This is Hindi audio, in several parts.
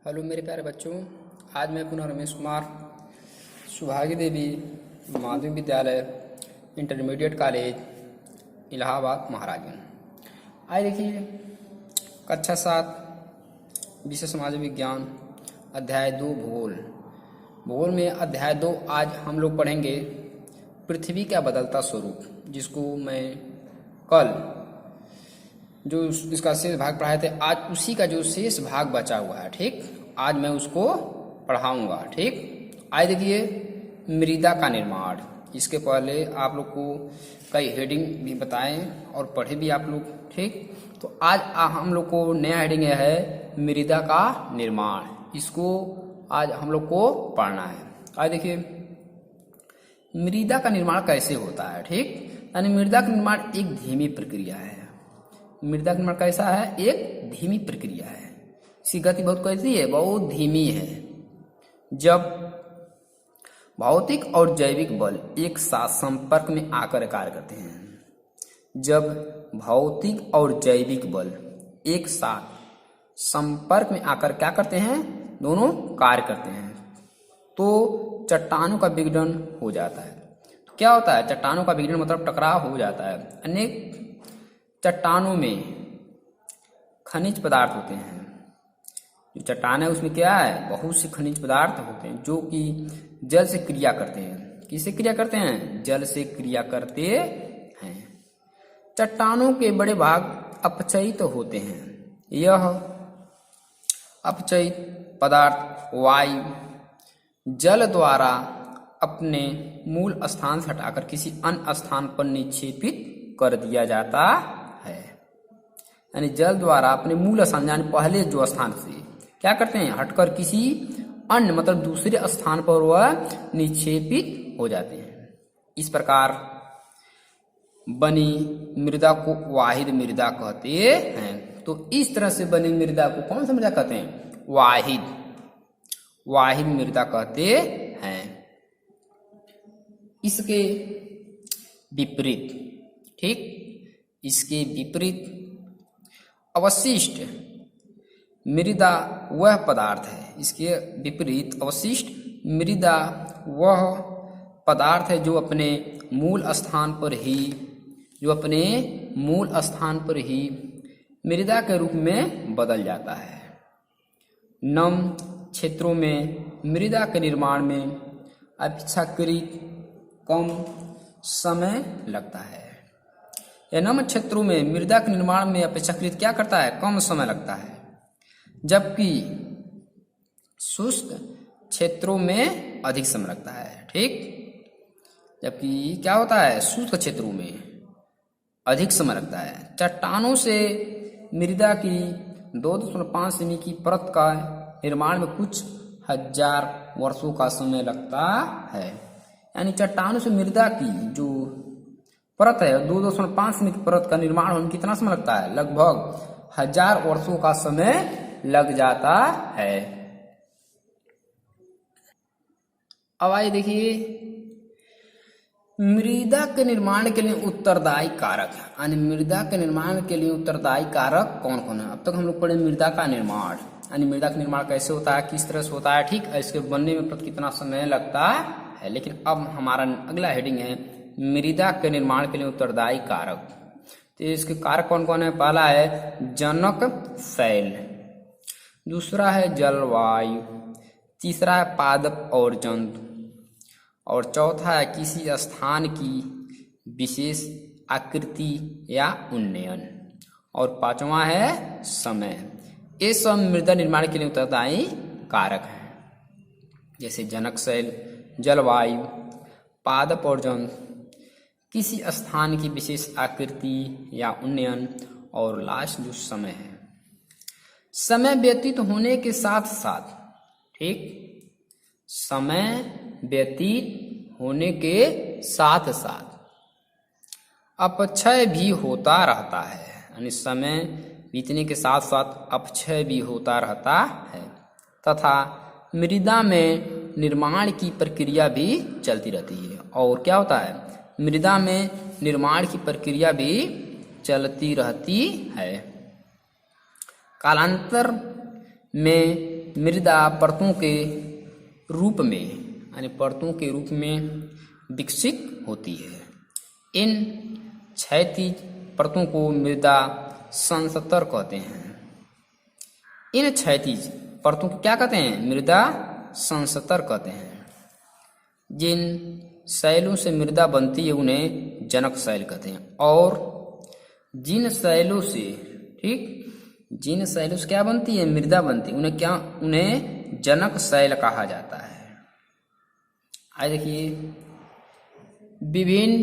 हेलो मेरे प्यारे बच्चों, आज मैं पुनः रमेश कुमार सुभागी देवी माध्यमिक विद्यालय इंटरमीडिएट कॉलेज इलाहाबाद महाराजगंज। आइए देखिए कक्षा 7 विषय समाज विज्ञान अध्याय 2 भूगोल में अध्याय 2 आज हम लोग पढ़ेंगे पृथ्वी का बदलता स्वरूप, जिसको मैं कल जो इसका शेष भाग पढ़ाए थे, आज उसी का जो शेष भाग बचा हुआ है, ठीक, आज मैं उसको पढ़ाऊंगा। ठीक, आइए देखिए मृदा का निर्माण। इसके पहले आप लोग को कई हेडिंग भी बताएं और पढ़े भी आप लोग। ठीक, तो आज हम लोग को नया हेडिंग है मृदा का निर्माण। इसको आज हम लोग को पढ़ना है। आइए देखिए मृदा का निर्माण कैसे होता है। ठीक, यानी मृदा का निर्माण एक धीमी प्रक्रिया है। मृदा का निर्माण कैसा है? एक धीमी प्रक्रिया है। इसकी गति बहुत कैसी है? बहुत धीमी है। जब भौतिक और जैविक बल एक साथ संपर्क में आकर कार्य करते हैं, जब भौतिक और जैविक बल एक साथ संपर्क में आकर क्या करते हैं? दोनों कार्य करते हैं, तो चट्टानों का विघटन हो जाता है। तो क्या होता है? चट्टानों का विघटन मतलब टकराव हो जाता है। अनेक चट्टानों में खनिज पदार्थ होते हैं। जो चट्टान है उसमें क्या है? बहुत से खनिज पदार्थ होते हैं जो कि जल से क्रिया करते हैं। किससे क्रिया करते हैं? जल से क्रिया करते हैं। चट्टानों के बड़े भाग अपचयित होते हैं। यह अपचयित पदार्थ वायु जल द्वारा अपने मूल स्थान से हटाकर किसी अन्य स्थान पर निक्षेपित कर दिया जाता है। यानी जल द्वारा अपने मूल स्थान, यानी पहले जो स्थान से क्या करते हैं? हटकर किसी अन्य मतलब दूसरे स्थान पर वह निक्षेपित हो जाते हैं। इस प्रकार बनी मृदा को वाहिद मृदा कहते हैं। तो इस तरह से बनी मृदा को कौन सा मृदा कहते हैं? वाहिद मृदा कहते हैं। इसके विपरीत, ठीक, इसके विपरीत अवशिष्ट मृदा वह पदार्थ है। इसके विपरीत अवशिष्ट मृदा वह पदार्थ है जो अपने मूल स्थान पर ही मृदा के रूप में बदल जाता है। नम क्षेत्रों में मृदा के निर्माण में अपेक्षाकृत कम समय लगता है। नम क्षेत्रों में मृदा के निर्माण में अपेक्षाकृत क्या करता है? कम समय लगता है, जबकि शुष्क क्षेत्रों में अधिक समय लगता है। ठीक, जबकि क्या होता है? शुष्क क्षेत्रों में अधिक समय लगता है। चट्टानों से मृदा की 2.5 सेमी की परत का निर्माण में कुछ हजार वर्षों का समय लगता है। यानी चट्टानों से मृदा की जो परत है 2.5 सेमी की परत का निर्माण होने में कितना समय लगता है? लगभग 1000 वर्षों का समय लग जाता है। अब आइए देखिए मृदा के निर्माण के लिए उत्तरदायी कारक, यानी मृदा के निर्माण के लिए उत्तरदायी कारक कौन कौन है? अब तक हम लोग पढ़े मृदा का निर्माण, यानी मृदा का निर्माण कैसे होता है, किस तरह से होता है, ठीक, इसके बनने में कितना समय लगता है। लेकिन अब हमारा अगला हेडिंग है मृदा के निर्माण के लिए उत्तरदायी कारक। तो इसके कारक कौन कौन है? पहला है जनक शैल, दूसरा है जलवायु, तीसरा है पादप और जंतु, और चौथा है किसी स्थान की विशेष आकृति या उन्नयन, और पांचवा है समय। ये सब मृदा निर्माण के लिए उत्तरदायी कारक हैं, जैसे जनक शैल, जलवायु, पादप और जंतु, किसी स्थान की विशेष आकृति या उन्नयन, और लास्ट जो समय है। समय व्यतीत होने के साथ साथ, ठीक, समय व्यतीत होने के साथ साथ अपक्षय भी होता रहता है। यानी समय बीतने के साथ साथ अपक्षय भी होता रहता है, तथा मृदा में निर्माण की प्रक्रिया भी चलती रहती है। और क्या होता है? मृदा में निर्माण की प्रक्रिया भी चलती रहती है। कालांतर में मृदा परतों के रूप में यानी परतों के रूप में विकसित होती है। इन क्षैतिज परतों को मृदा संस्तर कहते हैं। इन क्षैतिज परतों को क्या कहते हैं? मृदा संस्तर कहते हैं। जिन शैलों से मृदा बनती है उन्हें जनक शैल कहते हैं। और जिन शैलों से जिन शैलों से क्या बनती है? मृदा बनती है, उन्हें जनक शैल कहा जाता है। आइए देखिए, विभिन्न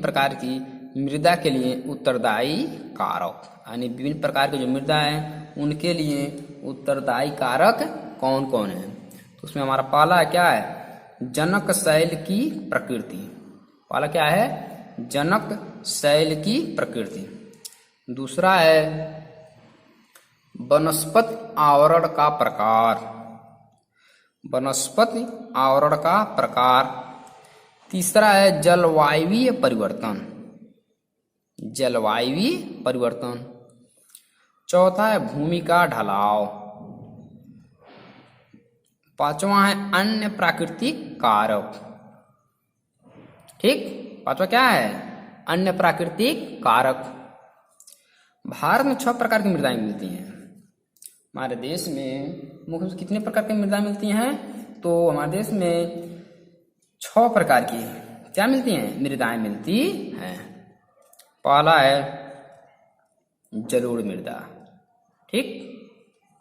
प्रकार की मृदा के लिए उत्तरदायी कारक, यानी विभिन्न प्रकार की जो मृदा है उनके लिए उत्तरदायी कारक कौन कौन है? तो उसमें हमारा पहला क्या है? जनक शैल की प्रकृति। पहला क्या है? जनक शैल की प्रकृति। दूसरा है वनस्पति आवरण का प्रकार। वनस्पति आवरण का प्रकार। तीसरा है जलवायवीय परिवर्तन। जलवायवीय परिवर्तन। चौथा है भूमि का ढलाव। पांचवा है अन्य प्राकृतिक कारक। ठीक, पांचवा क्या है? अन्य प्राकृतिक कारक। भारत में 6 प्रकार की मृदाएं मिलती हैं। हमारे देश में मुख्य रूप से कितने प्रकार की मृदाएं मिलती हैं? तो हमारे देश में 6 प्रकार की क्या मिलती हैं? मृदाएं मिलती हैं। पहला है जलोढ़ मृदा। ठीक,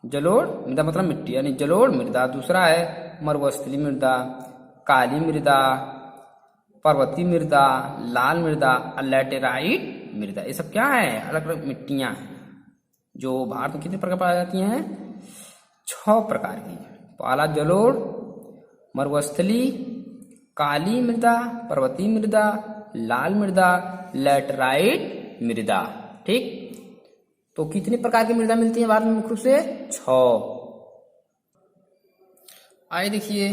जलोढ़ मृदा मतलब मिट्टी यानी जलोढ़ मृदा। दूसरा है मरुस्थलीय मृदा, काली मृदा, पर्वतीय मृदा, लाल मृदा, लैटेराइट मृदा। ये सब क्या है? अलग अलग मिट्टियां हैं जो भारत में कितने प्रकार पाई जाती हैं? 6 प्रकार की। पहला जलोढ़, मरुस्थलीय, काली मृदा, पर्वतीय मृदा, लाल मृदा, लैटेराइट मृदा। ठीक, तो कितने प्रकार की मृदा मिलती है भारत में? मुख्य रूप से 6। आइए देखिए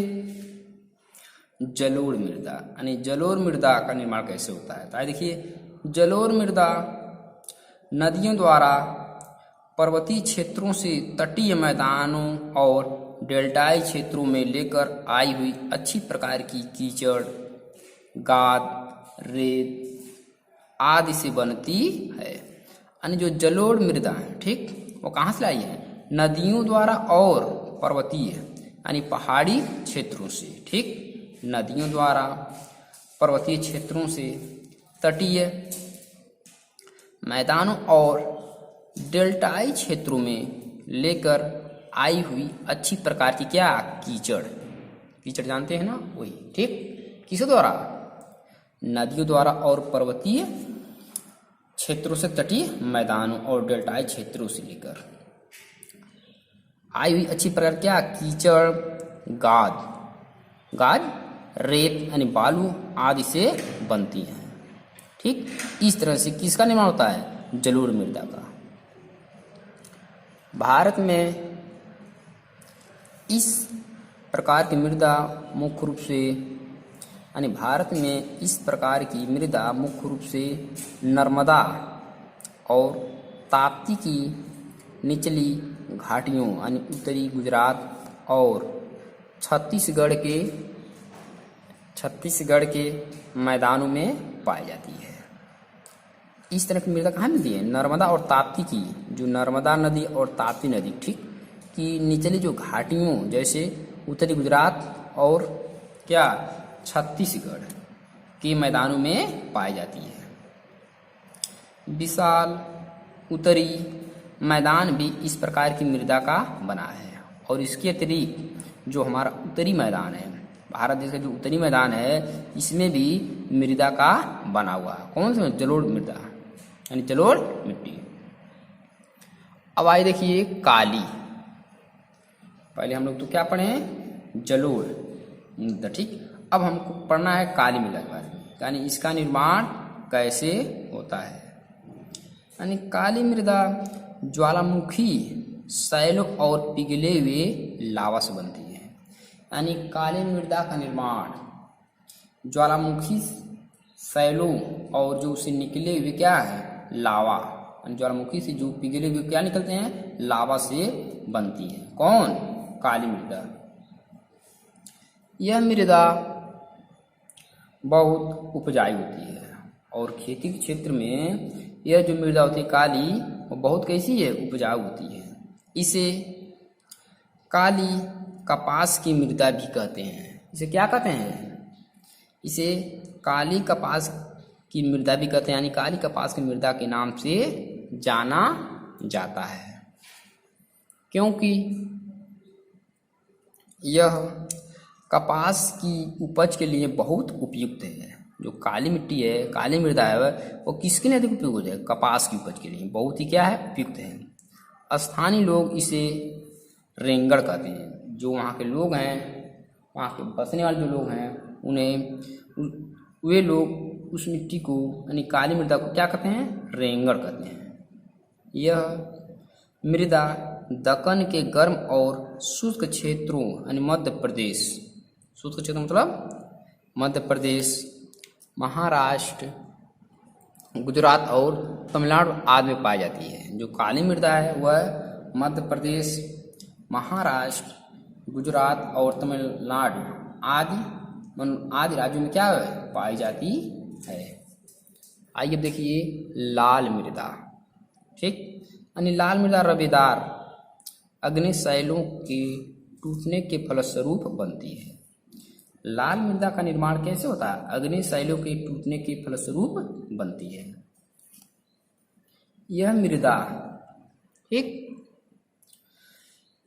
जलोढ़ मृदा, यानी जलोढ़ मृदा का निर्माण कैसे होता है। तो आइए देखिए, जलोढ़ मृदा नदियों द्वारा पर्वतीय क्षेत्रों से तटीय मैदानों और डेल्टाई क्षेत्रों में लेकर आई हुई अच्छी प्रकार की कीचड़, गाद, रेत आदि से बनती है। यानी जो जलोढ़ मृदा है, ठीक, वो कहाँ से लाई है? नदियों द्वारा और पर्वतीय यानी पहाड़ी क्षेत्रों से। ठीक, नदियों द्वारा पर्वतीय क्षेत्रों से तटीय मैदानों और डेल्टाई क्षेत्रों में लेकर आई हुई अच्छी प्रकार की क्या? कीचड़। कीचड़ जानते हैं ना, वही। ठीक, किस द्वारा? नदियों द्वारा और पर्वतीय क्षेत्रों से तटीय मैदानों और डेल्टाई क्षेत्रों से लेकर आई हुई अच्छी प्रकार क्या? कीचड़, गाद, रेत यानी बालू आदि से बनती हैं। ठीक, इस तरह से किसका निर्माण होता है? जलोढ़ मृदा का। भारत में इस प्रकार की मृदा मुख्य रूप से नर्मदा और ताप्ती की निचली घाटियों यानी उत्तरी गुजरात और छत्तीसगढ़ के मैदानों में पाई जाती है। इस तरह की मृदा कहाँ मिलती है? नर्मदा और ताप्ती की, जो नर्मदा नदी और ताप्ती नदी, ठीक, की निचली जो घाटियों जैसे उत्तरी गुजरात और क्या छत्तीसगढ़ के मैदानों में पाई जाती है। विशाल उत्तरी मैदान भी इस प्रकार की मृदा का बना है। और इसके अतिरिक्त जो हमारा उत्तरी मैदान है, भारत देश का जो उत्तरी मैदान है, इसमें भी मृदा का बना हुआ है। कौन सा? जलोढ़ मृदा यानी जलोढ़ मिट्टी। अब आइए देखिए काली। पहले हम लोग तो क्या पढ़े हैं? जलोढ़ मृदा। ठीक, अब हमको पढ़ना है काली मृदा के बारे में, यानी इसका निर्माण कैसे होता है। यानी काली मृदा ज्वालामुखी शैलों और पिघले हुए लावा से बनती है। यानी काली मृदा का निर्माण ज्वालामुखी शैलों और जो उससे निकले हुए क्या है? लावा ज्वालामुखी से जो पिघले हुए क्या निकलते हैं, लावा से बनती है। कौन? काली मृदा। यह मृदा बहुत उपजाऊ होती है और खेती के क्षेत्र में यह जो मृदा होती है काली, वो बहुत कैसी है, उपजाऊ होती है। इसे काली कपास की मृदा भी कहते हैं। इसे क्या कहते हैं? इसे काली कपास की मृदा भी कहते हैं, यानी काली कपास की मृदा के नाम से जाना जाता है, क्योंकि यह कपास की उपज के लिए बहुत उपयुक्त है। जो काली मिट्टी है, काली मृदा है, वो किसके लिए अधिक उपयुक्त है? कपास की उपज के लिए बहुत ही क्या है, उपयुक्त है। स्थानीय लोग इसे रेंगड़ कहते हैं। जो वहाँ के लोग हैं, वहाँ के बसने वाले जो लोग हैं, वे लोग उस मिट्टी को यानी काली मृदा को क्या कहते हैं? रेंगड़ कहते हैं। यह मृदा दक्कन के गर्म और शुष्क क्षेत्रों यानी मध्य प्रदेश, शुष्क क्षेत्र मतलब मध्य प्रदेश, महाराष्ट्र, गुजरात और तमिलनाडु आदि में पाई जाती है। जो काली मृदा है वह मध्य प्रदेश, महाराष्ट्र, गुजरात और तमिलनाडु आदि राज्यों में क्या है, पाई जाती है। आइए अब देखिए लाल मृदा। ठीक, यानी लाल मृदा रवेदार अग्निशैलों के टूटने के फलस्वरूप बनती है। लाल मृदा का निर्माण कैसे होता है? अग्निशैलों के टूटने के फलस्वरूप बनती है। यह मृदा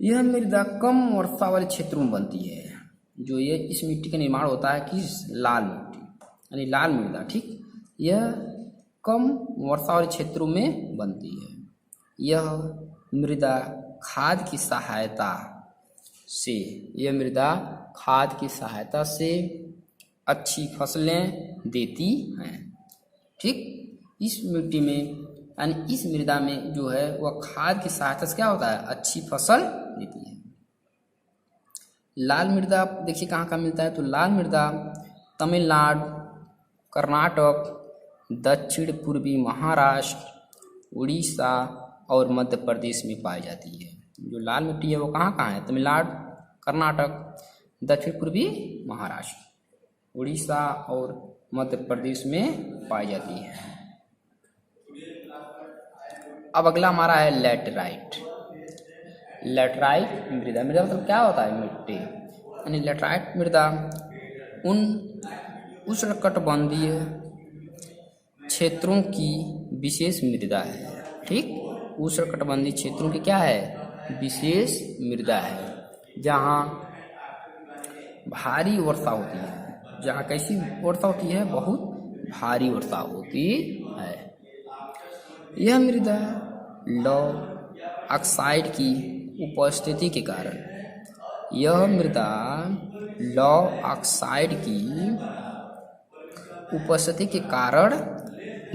यह मृदा कम वर्षा वाले क्षेत्रों में बनती है। जो ये इस मिट्टी का निर्माण होता है किस? लाल मिट्टी यानी लाल मृदा। ठीक, यह कम वर्षा वाले क्षेत्रों में बनती है। यह मृदा खाद की सहायता से अच्छी फसलें देती हैं। ठीक, इस मिट्टी में यानी इस मृदा में जो है वह खाद की सहायता से क्या होता है? अच्छी फसल देती है। लाल मृदा देखिए कहाँ कहाँ मिलता है, तो लाल मृदा तमिलनाडु, कर्नाटक, दक्षिण पूर्वी महाराष्ट्र, उड़ीसा और मध्य प्रदेश में पाई जाती है। जो लाल मिट्टी है वो कहाँ कहाँ है? तमिलनाडु, कर्नाटक, दक्षिण पूर्वी महाराष्ट्र, उड़ीसा और मध्य प्रदेश में पाई जाती है। अब अगला हमारा है लैटराइट। लैटराइट मृदा मतलब क्या होता है? मिट्टी। यानी लैटराइट मृदा उन उष्णकटिबंधीय क्षेत्रों की विशेष मृदा है। ठीक, उष्णकटिबंधीय क्षेत्रों की क्या है? विशेष मृदा है, जहाँ भारी वर्षा होती है। जहाँ कैसी वर्षा होती है? बहुत भारी वर्षा होती है। यह मृदा लौह ऑक्साइड की उपस्थिति के कारण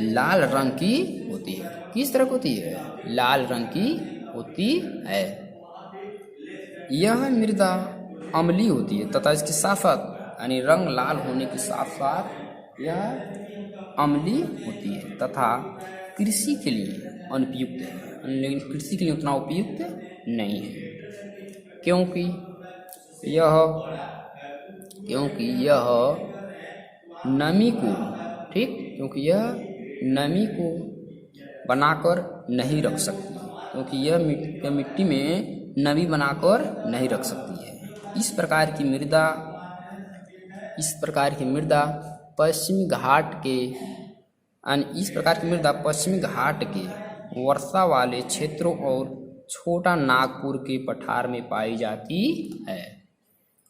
लाल रंग की होती है। किस तरह की होती है? लाल रंग की होती है। यह मृदा अम्लीय होती है तथा इसके साथ साथ यानी रंग लाल होने के साथ साथ यह अम्लीय होती है तथा कृषि के लिए अनुपयुक्त है। लेकिन कृषि के लिए उतना उपयुक्त नहीं है, क्योंकि यह नमी को बनाकर नहीं रख सकती, क्योंकि यह मिट्टी में नमी बनाकर नहीं रख सकती है। इस प्रकार की मृदा पश्चिमी घाट के वर्षा वाले क्षेत्रों और छोटा नागपुर के पठार में पाई जाती है।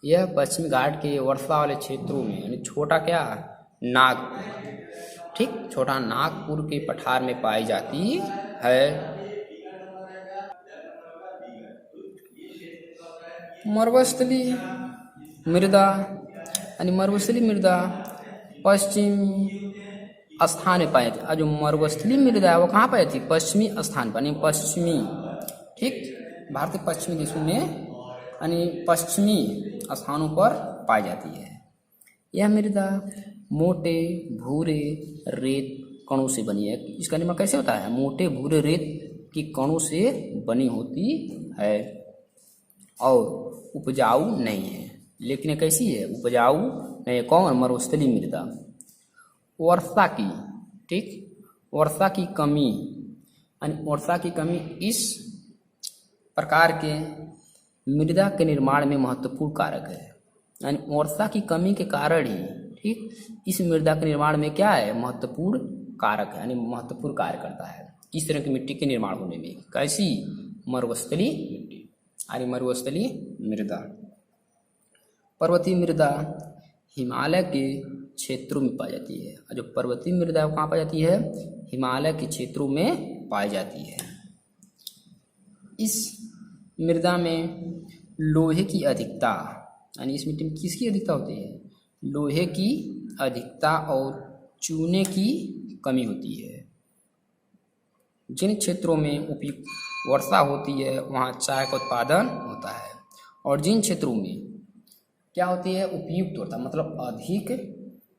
यह पश्चिमी घाट के वर्षा वाले क्षेत्रों में यानी छोटा क्या? नागपुर। ठीक, छोटा नागपुर के पठार में पाई जाती है। मरुस्थली मृदा पश्चिमी स्थान में पाई जाती है। जो मरुस्थली मृदा है वो कहाँ पाई जाती है? पश्चिमी स्थान पर, यानी पश्चिमी। ठीक, भारत के पश्चिमी देशों में यानी पश्चिमी स्थानों पर पाई जाती है। यह मृदा मोटे भूरे रेत कणों से बनी है। इसका निर्माण कैसे होता है? मोटे भूरे रेत की कणों से बनी होती है और उपजाऊ नहीं है। लेकिन ये कैसी है? उपजाऊ नहीं। कौन? मरुस्थलीय मृदा। वर्षा की, ठीक, वर्षा की कमी, वर्षा की कमी इस प्रकार के मृदा के निर्माण में महत्वपूर्ण कारक है। यानी वर्षा की कमी के कारण ही, ठीक, इस मृदा के निर्माण में क्या है? महत्वपूर्ण कारक है, यानी महत्वपूर्ण कार्य करता है। किस तरह की मिट्टी के निर्माण होने में? कैसी? मरुस्थलीय मिट्टी, यानी मरुस्थलीय मृदा। पर्वतीय मृदा हिमालय के क्षेत्रों में पाई जाती है। जो पर्वतीय मृदा कहाँ पाई जाती है? हिमालय के क्षेत्रों में पाई जाती है। इस मृदा में लोहे की अधिकता, यानी इस मिट्टी में किसकी अधिकता होती है? लोहे की अधिकता और चूने की कमी होती है। जिन क्षेत्रों में उपयुक्त वर्षा होती है वहाँ चाय का उत्पादन होता है, और जिन क्षेत्रों में क्या होती है? उपयुक्त होता है, मतलब अधिक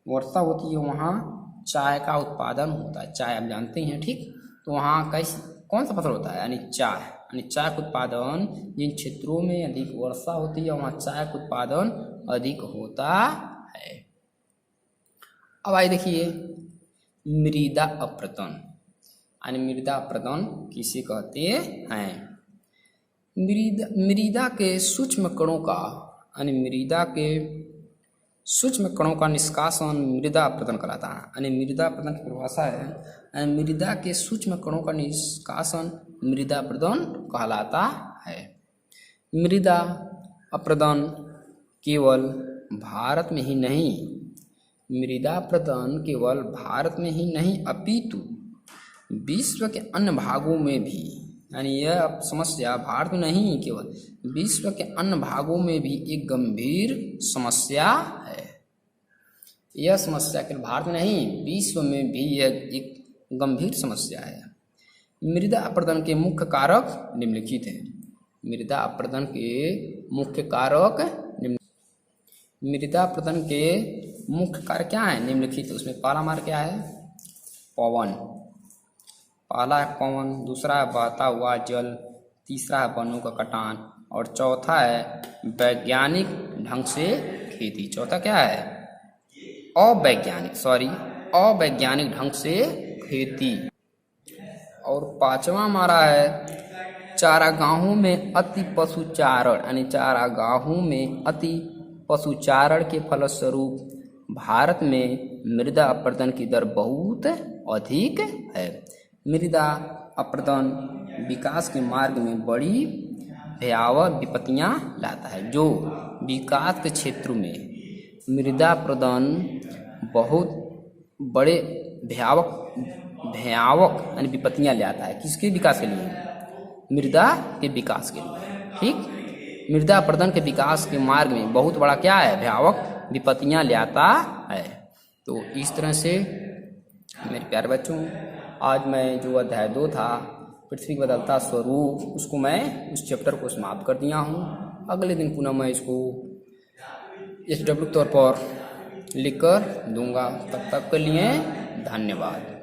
वर्षा होती है, वहाँ चाय का उत्पादन होता है। चाय आप जानते हैं, ठीक, तो वहाँ कौन सा फसल होता है? यानी चाय, यानी चाय का उत्पादन जिन क्षेत्रों में अधिक वर्षा होती है वहाँ चाय का उत्पादन अधिक होता है। अब आइए देखिए मृदा अपरदन, यानी मृदा अपरदन किसे कहते हैं? मृदा के सूक्ष्म कणों का, यानी मृदा के सूक्ष्म कणों का निष्कासन मृदा अपरदन कहलाता है। यानी मृदा अपरदन की परिभाषा है, यानी मृदा के सूक्ष्म कणों का निष्कासन मृदा अपरदन कहलाता है। मृदा अपरदन केवल भारत में ही नहीं, मृदा अपरदन केवल भारत में ही नहीं अपितु विश्व के अन्य भागों में भी, यानी यह समस्या भारत में नहीं केवल विश्व के अन्य भागों में भी एक गंभीर समस्या है। यह समस्या केवल भारत में नहीं विश्व में भी यह एक गंभीर समस्या है। मृदा अपरदन के मुख्य कारक निम्नलिखित हैं। मृदा अपरदन के मुख्य कारक मृदा अपरदन के मुख्य कारक क्या है? निम्नलिखित। उसमें पहला मार्ग क्या है? पवन। पहला है पवन, दूसरा है बहता हुआ जल, तीसरा है वनों का कटान, और चौथा है वैज्ञानिक ढंग से खेती। चौथा क्या है? अवैज्ञानिक ढंग से खेती। और पांचवा हमारा है चारागाहों में अति पशुचारण, यानी चारागाहों में अति पशुचारण के फलस्वरूप भारत में मृदा अपरदन की दर बहुत अधिक है। मृदा अपरदन विकास के मार्ग में बड़ी भयावह विपत्तियां लाता है। जो विकास के क्षेत्र में मृदा अपरदन बहुत बड़े भयावह यानी विपत्तियां लाता है। किसके विकास के लिए? मृदा के विकास के लिए, ठीक। मृदा अपरदन के विकास के मार्ग में बहुत बड़ा क्या है? भयावह विपत्तियां लाता है। तो इस तरह से मेरे प्यारे बच्चों, आज मैं जो अध्याय 2 था पृथ्वी का बदलता स्वरूप, उसको मैं उस चैप्टर को समाप्त कर दिया हूँ। अगले दिन पुनः मैं इसको SW तौर पर लिख कर दूंगा। तब तक के लिए धन्यवाद।